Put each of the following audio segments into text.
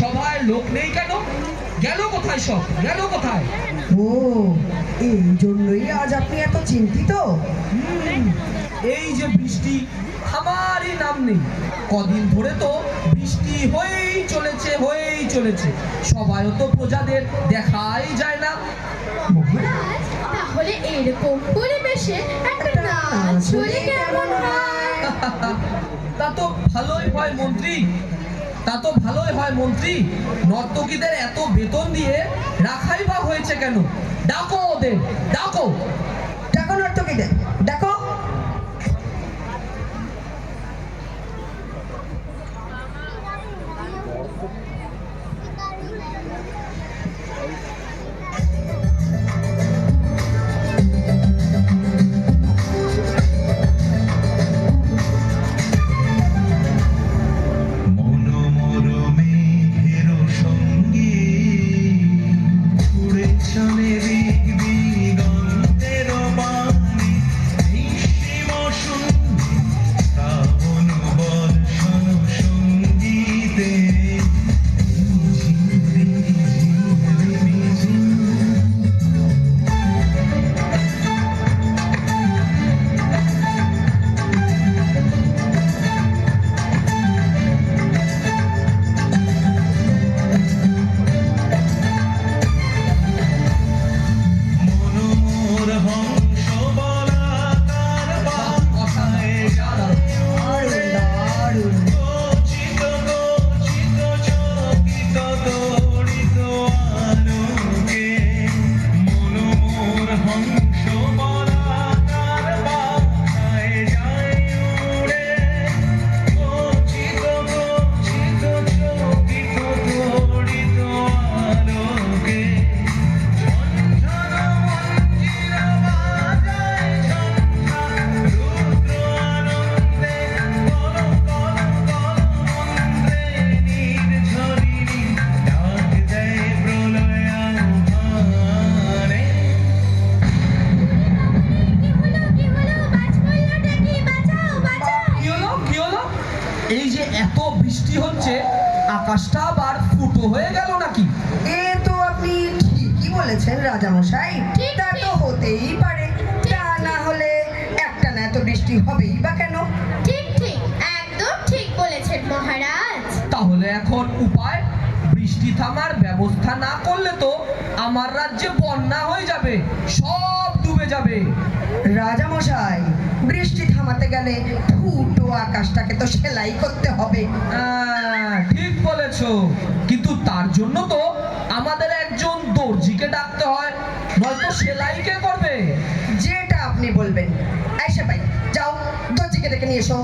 সবাই লোক নেই কেন? গেল কোথায়? সব গেল কোথায়? ও, এই জন্যই আজ আপনি এত চিন্তিত? এই যে বৃষ্টি থামারই নাম নেই। কদিন ধরে তো বৃষ্টি হয়েই চলেছে। সবাইও তো প্রজাদের দেখাই যায় না। তাহলে এরকম পরিবেশে একটা নাচ হলে কেমন হয়? তা তো ভালোই হয় মন্ত্রী। নর্তকীদের এত বেতন দিয়ে রাখাই বা হয়েছে কেন? ডাকো ওদের, ডাকো। ডাকো নর্তকীদের, ডাকো। এই যে এত বৃষ্টি হচ্ছে, আকাশটা আবার ফুটো হয়ে গেল নাকি? এ তো আপনি ঠিকই বলেছেন রাজামশাই, তা তো হতেই পারে। তা না হলে একটা না এত বৃষ্টি হবেই বা কেন? ঠিক, একদম ঠিক বলেছেন মহারাজ। তাহলে এখন উপায়? বৃষ্টি থামার ব্যবস্থা না করলে তো আমার রাজ্যে বন্যা হয়ে যাবে, সব ডুবে যাবে। রাজামশাই, বৃষ্টি থামাতে গেলে ফুটো আকাশটাকে তো সেলাই করতে হবে। ঠিক বলেছো, কিন্তু তার জন্য তো আমাদের একজন দর্জিকে ডাকতে হয়, নয়তো সেলাই কে করবে? যেটা আপনি বলবেন। আয়শা ভাই, যাও দর্জিকে ডেকে নিয়ে এসো।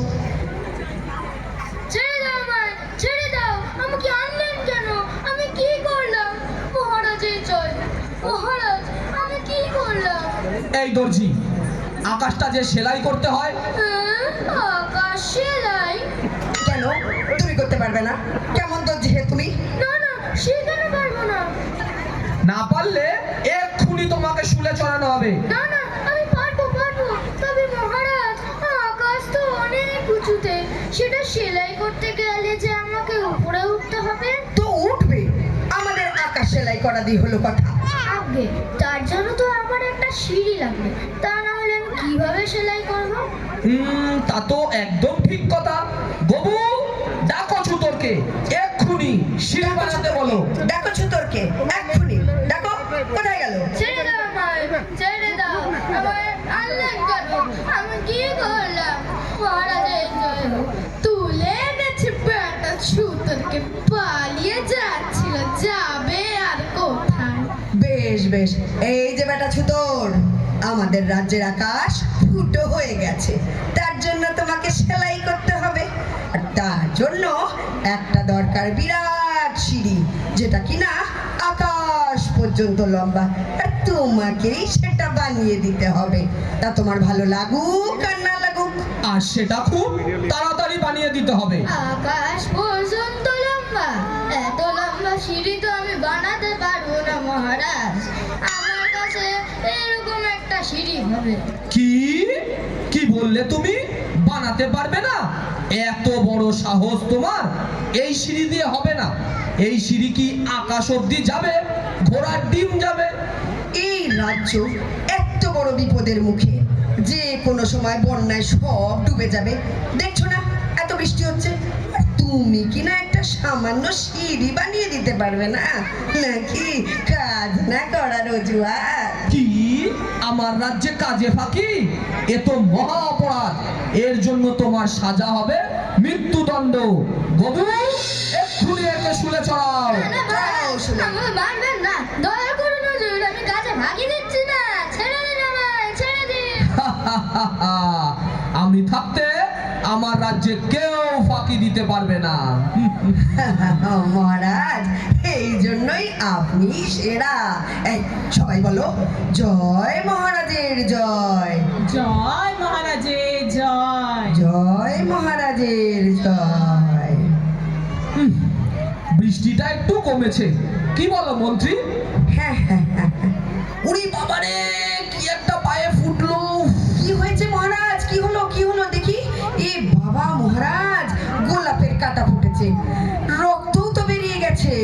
ছেড়ে দাও আমায়, ছেড়ে দাও। আমাকে আনলেন কেন? আমি কি করলাম? মহারাজের জয়। মহারাজ, আমি কি করলাম? এই দর্জি, আকাশটা যে সেলাই করতে হয়। আকাশ সেলাই? কেন তুমি করতে পারবে না? কেমন দর্জি হে তুমি? না, সে কেন পারবো না? না পারলে এক্ষুনি তোমাকে শুলে চড়ানো হবে। না, আমি পারবো। তবে মহারাজ, আকাশ তো অনেক উঁচুতে, সেটা সেলাই করতে গেলে যে আমাকে উপরে উঠতে হবে। তো উঠবে, আমাদের আকাশ সেলাই করা দিয়ে হলো কথা। আগে তার জন্য তো আমার একটা সিঁড়ি লাগবে, তা না হলে আমি কিভাবে সেলাই করব? তা তো একদম ঠিক কথা। গবু, ডাকো ছুতরকে, এক্ষুনি সিঁড়ি বানাতে বলো। ডাকো ছুতরকে, এক্ষুনি ডাকো। কোথায় গেল? ছেড়ে দাও আমায়, ছেড়ে দাও আমায়। আনলেন কেন? আমি কি করলাম? মহারাজের জয় হোক। তুলে এনেছে বেটা ছুতরকে, পালিয়ে যাচ্ছিল, যাবে আর কোথায়? বেশ, এই যে বেটা ছুতর, আমাদের রাজ্যের আকাশ ফুটো হয়ে গেছে, তার জন্য তোমাকে সেলাই করতে হবে। আর তার জন্য একটা দরকার বিরাট সিঁড়ি, যেটা কিনা আকাশ পর্যন্ত লম্বা, আর তোমাকেই সেটা বানিয়ে দিতে হবে। তা তোমার ভালো লাগুক আর না লাগুক, আর সেটা খুব তাড়াতাড়ি বানিয়ে দিতে হবে। আকাশ পর্যন্ত লম্বা? এত লম্বা সিঁড়ি তো আমি বানাতে পারবো না মহারাজ। আমার কাছে এরকম একটা সিঁড়ি হবে। কি কি বললে তুমি? বানাতে পারবে না? এত বড় সাহস তোমার! এই সিঁড়ি দিয়ে হবে না। এই সিঁড়ি কি আকাশ অব্দি যাবে? ঘোড়ার ডিম যাবে? এই রাজ্য এত বড় বিপদের মুখে, যে কোনো সময় বন্যায় সব ডুবে যাবে। দেখছো না এত বৃষ্টি হচ্ছে, আর তুমি কি না একটা সামান্য সিঁড়ি বানিয়ে দিতে পারবে না? নাকি কাজ না করার অজুহাত? কি আমার রাজ্যে কাজে ফাঁকি? এ তো মহা অপরাধ। এর জন্য তোমার সাজা হবে মৃত্যুদণ্ড। গবু, এক্ষুনি একে শুলে চড়াও। না, না, যাও, শুনে। আমাকে মারবেন না, দয়া করুন হুজুর, আমি কাজে ভাগি দিচ্ছি না, ছেড়ে দিন আমায়, ছেড়ে দিন। আমি থাকতে আমার রাজ্যে কেউ ফাঁকি দিতে পারবে না। মহারাজ, এই জন্যই আপনি সেরা। এই সবাই বলো, জয় মহারাজের জয়, জয় মহারাজের জয়। জয় মহারাজের জয়। বৃষ্টিটা একটু কমেছে, কি বলো মন্ত্রী? হ্যাঁ হ্যাঁ হ্যাঁ হ্যাঁ। উড়ি বাবারে, কি একটা পায়ে ফুটলো! কি হয়েছে মহারাজ? কি হলো কি হলো দেখি? এ বাবা মহারাজ, গোলাপের কাঁটা ফুটেছে, রক্তও তো বেরিয়ে গেছে।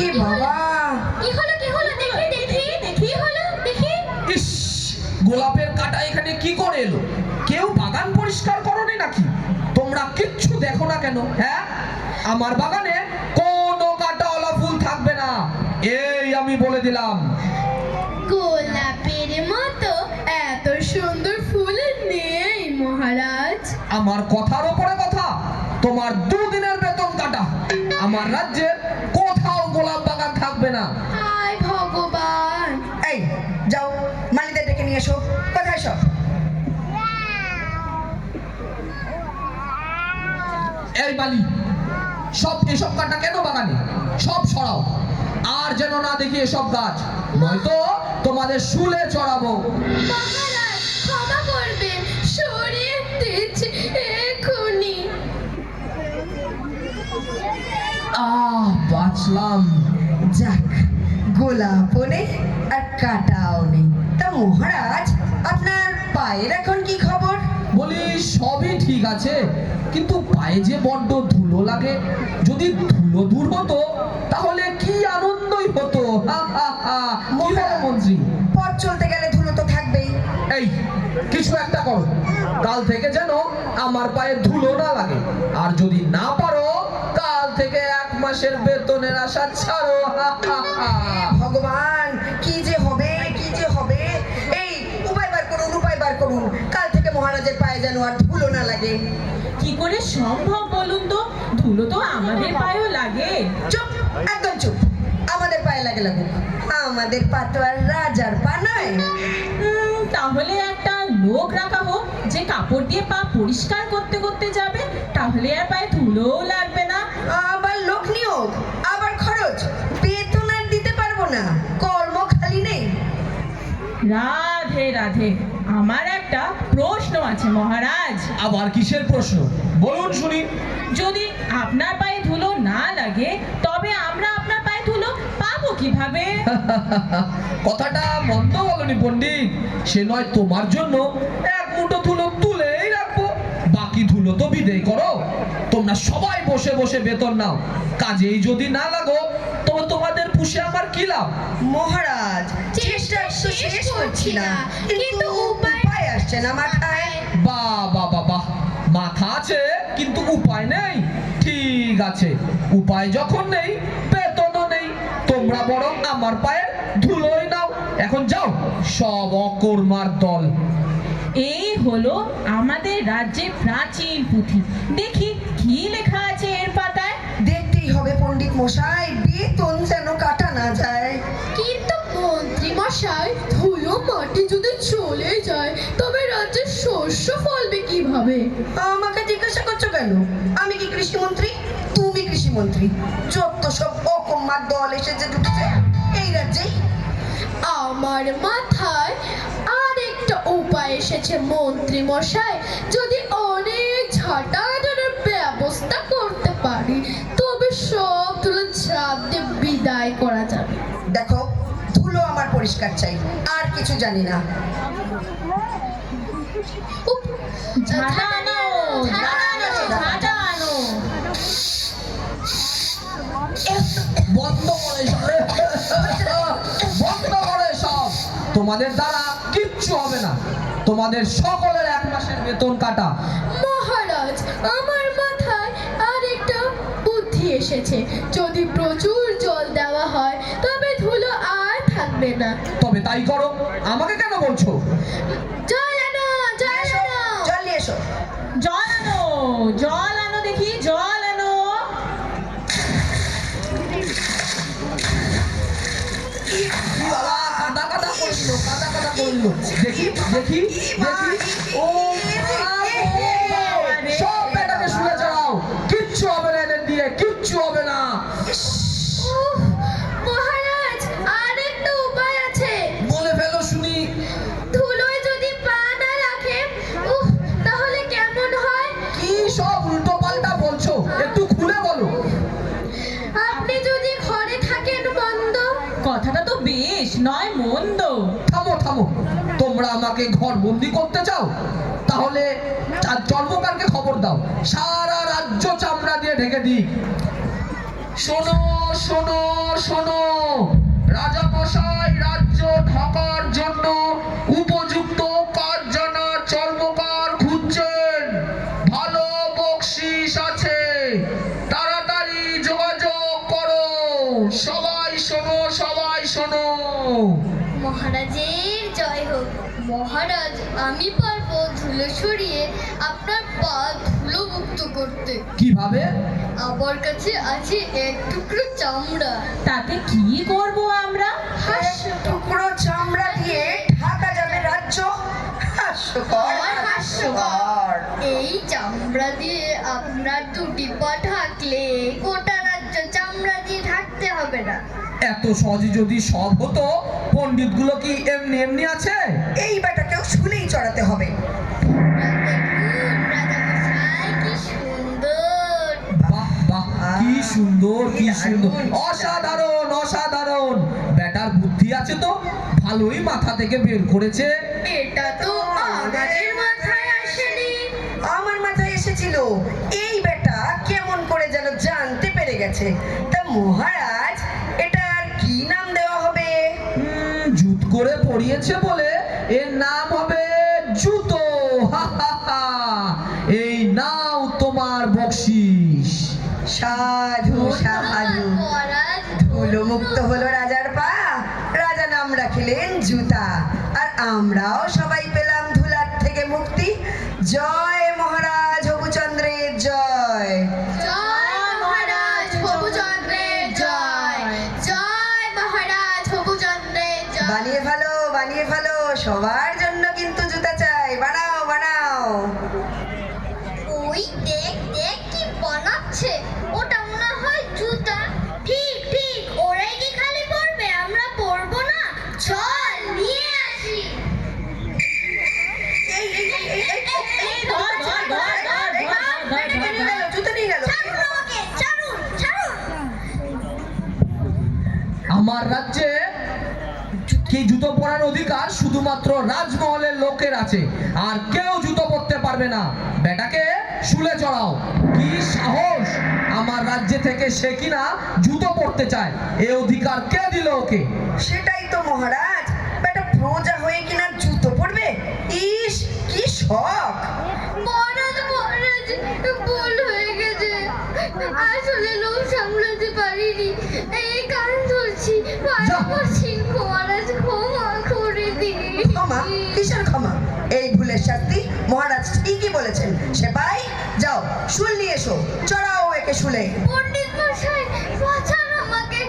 এ বাবা, কি হলো, কি হলো, দেখি দেখি দেখি, হলো দেখি। ইস, গোলাপের কাঁটা এখানে কি করে এলো? কেউ বাগান পরিষ্কার করনি নাকি? তোমরা কিচ্ছু দেখো না কেন? হ্যাঁ, আমার বাগানে কোনো কাঁটাওয়ালা ফুল থাকবে না, এই আমি বলে দিলাম। গোলাপের মতো এত সুন্দর ফুল নেই মহারাজ। আমার কথার ওপরে কথা। তোমার দুদিনের বেতন কাটা। আমার রাজ্যে কোথাও গোলাপ বাগান থাকবে না। হায় ভগবান। এই যাও, মালিদের ডেকে নিয়ে এসো। কোথায় সব? এই বালি, সব এসব কাটা কেন বাগানে? সব সরাও, আর যেন না দেখি এসব গাছ, নয়তো তোমাদের শুলে চড়াবো। মহারাজ ক্ষমা করবেন, সরিয়ে দিচ্ছি এক্ষুনি। বাঁচলাম। যাক, গোলাপও নেই আর কাটাও নেই। তা মহারাজ, আপনার পায়ের এখন কি খবর? বলি সবই ঠিক আছে, কিন্তু পায়ে যে বড্ড ধুলো লাগে। যদি ধুলো দূর হতো তাহলে কি আনন্দই হতো। হা হা হা। কি বলো মন্ত্রী? পথ চলতে গেলে ধুলো তো থাকবেই। এই কিছু একটা করো, কাল থেকে যেন আমার পায়ে ধুলো না লাগে। আর যদি না পারো, কাল থেকে 1 মাসের বেতনের আশা ছাড়ো। হা হা হা। ভগবান, কি যে হবে, কি যে হবে! এই উপায় বার করুন, উপায় বার করুন, কাল থেকে মহারাজের পায়ে যেন আর ধুলো না লাগে। কি করে সম্ভব বলুন তো? ধুলো তো আমাদের পায়েও লাগে। চুপ, একদম চুপ। আমাদের পায়ে লাগে লাগুক, আমাদের পা তো আর রাজার পা নয়। তাহলে একটা লোক রাখা হোক, যে কাপড় দিয়ে পা পরিষ্কার করতে করতে যাবে, তাহলে আর পায়ে ধুলোও লাগবে না। আবার লোক নিয়োগ, আবার খরচ, বেতন আর দিতে পারবো না, কর্ম খালি নেই। রাধে রাধে, আমার একটা প্রশ্ন আছে মহারাজ। আবার কিসের প্রশ্ন? বলুন শুনি। যদি আপনার পায়ে ধুলো না লাগে, তবে আমরা আপনার পায়ে ধুলো পাবো কিভাবে? কথাটা মন্দ বলনি পণ্ডিত। সে নয় তোমার জন্য 1 মুঠো ধুলো তুলেই রাখবো, বাকি ধুলো তো বিদেয় করো। তোমরা সবাই বসে বসে বেতন নাও, কাজেই যদি না লাগো তবে তোমাদের পুষে আমার কি লাভ? মহারাজ, চেষ্টা তো শেষ করছি না, কিন্তু উপায় আসছে না মাথায়। বাহ বাহ বাহ বাহ, মাথা আছে কিন্তু উপায় নেই। ঠিক আছে, উপায় যখন নেই, বেতনও নেই, তোমরা বরং আমার পায়ের ধুলোই নাও। এখন যাও, সব অকর্মার দল। এই হলো আমাদের রাজ্যের প্রাচীন পুঁথি। দেখি কি লেখা আছে এর পাতায়। দেখতেই হবে পণ্ডিত মশাই, বেতন যেন কাটা না যায়। কিন্তু মন্ত্রী মশাই, ধুলো মাটি যদি চলে যায় তবে রাজ্যের শস্য ফলবে কিভাবে? আমাকে জিজ্ঞাসা করছো কেন? আমি কি কৃষিমন্ত্রী? তুমি কৃষিমন্ত্রী? যত সব অকম্মার দল এসেছে জুটেছে এই রাজ্যেই। আমার মাথায় আরেকটা উপায় এসেছে মন্ত্রী মশাই। যদি অনেক ঝাঁটাঝাঁটার ব্যবস্থা করতে পারি, তবে সব ধুলো ঝাঁপ দিয়ে বিদায় করা যাবে। দেখো, ধুলো আমার পরিষ্কার চাই, আর কিছু জানি না। উপ, ঝাঁটা আনো, ঝাঁটা আনো, ঝাঁটা আনো। বন্ধ করে বন্ধ করে সব। তোমাদের দ্বারা কিচ্ছু হবে না। তোমাদের সকলের 1 মাসের বেতন কাটা। মহারাজ, আমার মাথায় আরেকটা বুদ্ধি এসেছে। যদি প্রচুর জল দেওয়া হয় তবে ধুলো আর থাকবে না। তবে তাই করো, আমাকে কেন বলছো? জল আনো, জল আনো। জল নিয়ে এসো। জল আনো, জল আনো, দেখি জল আনো। বাবা, কাদা কাদা করলো, কাদা কাদা করলো। দেখি দেখি দেখি। ও সব বেটাকে শুনে চড়াও। কিচ্ছু হবে না এদের দিয়ে, কিচ্ছু হবে না। উফ, মহারাজ, আরেকটা উপায় আছে। বলে ফেলো শুনি। ধুলোয় যদি পা না রাখে, উফ, তাহলে কেমন হয়? কি সব উল্টো পাল্টা বলছো, একটু খুলে বলো। আপনি যদি ঘরে থাকেন বন্ধ। কথাটা তো বেশ নয় মন্দ। থামো থামো, তোমরা আমাকে ঘর বন্দি করতে চাও? তাহলে চর্মকারকে খবর দাও, সারা রাজ্য চামড়া দিয়ে ঢেকে দিক। শোনো শোনো শোনো, রাজা মশাই রাজ্য ঢাকার জন্য উপযুক্ত কাজ জানা চর্মকার খুঁজছেন। ভালো বকশিস আছে, তাড়াতাড়ি যোগাযোগ করো। সবাই শোনো, সবাই শোনো। মহারাজের জয় হোক। মহারাজ, আমি পারবো ধুলো সরিয়ে আপনার পা ধুলো মুক্ত করতে। কিভাবে? আমার কাছে আছে 1 টুকরো চামড়া। তাতে কি করব আমরা? টুকরো চামড়া দিয়ে ঢাকা যাবে রাজ্য? হাস্যকর, হাস্যকর। এই চামড়া দিয়ে আপনার 2টি পা ঢাকলে গোটা রাজ্য চামড়া দিয়ে ঢাকতে হবে না। এত সহজে যদি সব হতো, পণ্ডিতগুলো কি এমনি এমনি আছে? এই বেটাকেও শুলেই চড়াতে হবে। দেখুন রাজামশাই, কি সুন্দর। বাহ বাহ, কি সুন্দর, কি সুন্দর, অসাধারণ অসাধারণ। বেটার বুদ্ধি আছে তো, ভালোই মাথা থেকে বের করেছে। এটা তো আমাদের মাথায় আসেনি। আমার মাথায় এসেছিল। এই বেটা কেমন করে যেন জানতে পেরে গেছে। তা মহারাজ, এটার কি নাম দেওয়া হবে? জুত করে পড়িয়েছে বলে এর নাম হবে জুতো। হা হা হা। এই নাও তোমার বকশিস। সাধু সাধু। মহারাজ, ধুলো মুক্ত হলো রাজার পা, রাজা নাম রাখিলেন জুতা, আর আমরাও সবাই পেলাম ধুলার থেকে মুক্তি। জয় মহারাজ হবুচন্দ্রের জয়। জয় মহারাজ হবুচন্দ্রের জয়। জয় মহারাজ হবুচন্দ্রের জয়। বানিয়ে ফেলো, বানিয়ে ফেলো, সবার জন্য কিন্তু জুতা চাই। বানাও বানাও। ওই দেখ দেখ কি বানাচ্ছে, ওটা মনে হয় জুতা। ঠিক ঠিক, ওরাই কি খালি পরবে, আমরা পরবো না? চল নিয়ে আসি। এই, এই, এই, এই, এই, এই, এই, ধর, ধর, ধর, ধর, ধর, ধর, এটা ধর, নিয়ে গেল, জুতা নিয়ে গেল। ছাড়ুন আমাকে, ছাড়ুন, ছাড়ুন। আমার রাজ্যে কি জুতো পরার অধিকার শুধুমাত্র রাজমহলের লোকের আছে, আর কেউ জুতো পরতে পারবে না। বেটাকে শুলে চড়াও। কি সাহস আমার রাজ্যে থেকে সে কিনা জুতো পরতে চায়। এই অধিকার কে দিল ওকে? সেটাই তো মহারাজ, বেটা প্রজা হয়ে কিনা জুতো পরবে? ইস, কি শখ। মহারাজ মহারাজ, ভুল হয়ে গেছে। আসলে লোক সামলাতে পারিনি। এই কান ধরছি, পায়ে যা। পড়ছি। মহারাজ ক্ষমা করে দিন। ক্ষমা? কিসের ক্ষমা? এই ভুলের শাস্তি মহারাজ ঠিকই বলেছেন। সেপাই, যাও শুল নিয়ে এসো, চড়াও একে শুলে। পণ্ডিত মশাই, বাঁচান আমাকে।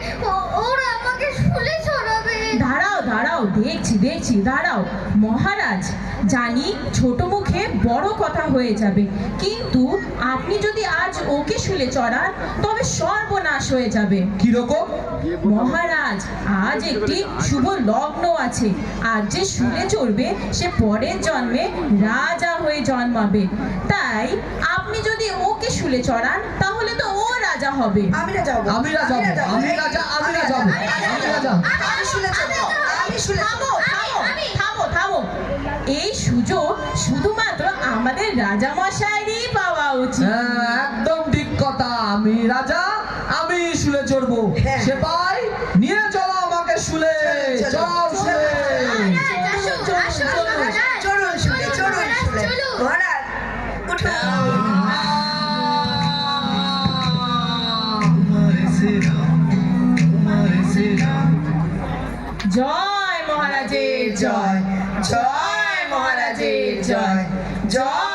ওরা আমাকে শুলে ছড়াবে। দাঁড়াও দাঁড়াও, দেখছি দেখছি, দাঁড়াও। মহারাজ, জানি ছোট মুখে বড় কথা হয়ে যাবে, কিন্তু আপনি যদি আজ ওকে শুলে চড়ান তবে সর্বনাশ হয়ে যাবে। কিরকম? মহারাজ, আজ একটি শুভ লগ্ন আছে, আর যে শুলে চড়বে সে পরের জন্মে রাজা হয়ে জন্মাবে। তাই আপনি যদি ওকে শুলে চড়ান তাহলে তো ও রাজা হবে। আমি না যাবো, আমি রাজা হব, আমি রাজা, আমি রাজা হব, আমি রাজা। আমি শুলে চড়বো, আমি শুলে থামো থামো আমি। থামো থামো এই সুযোগ শুধুমাত্র আমাদের রাজামশাইরই পাওয়া উচিত। হ্যাঁ, একদম ঠিক কথা। আমি রাজা, আমি শুলে চড়বো। হ্যাঁ। সেপাই নিয়ে চলো আমাকে শুলে। চলো, চল শুলে। মহারাজ, আসুন, আসুন, মহারাজ। চড়ুন শুলে, চড়ুন মহারাজ, শুলে। চলুন। মহারাজ উঠুন। জয় মহারাজের জয়, জয় মহারাজের জয়, জয়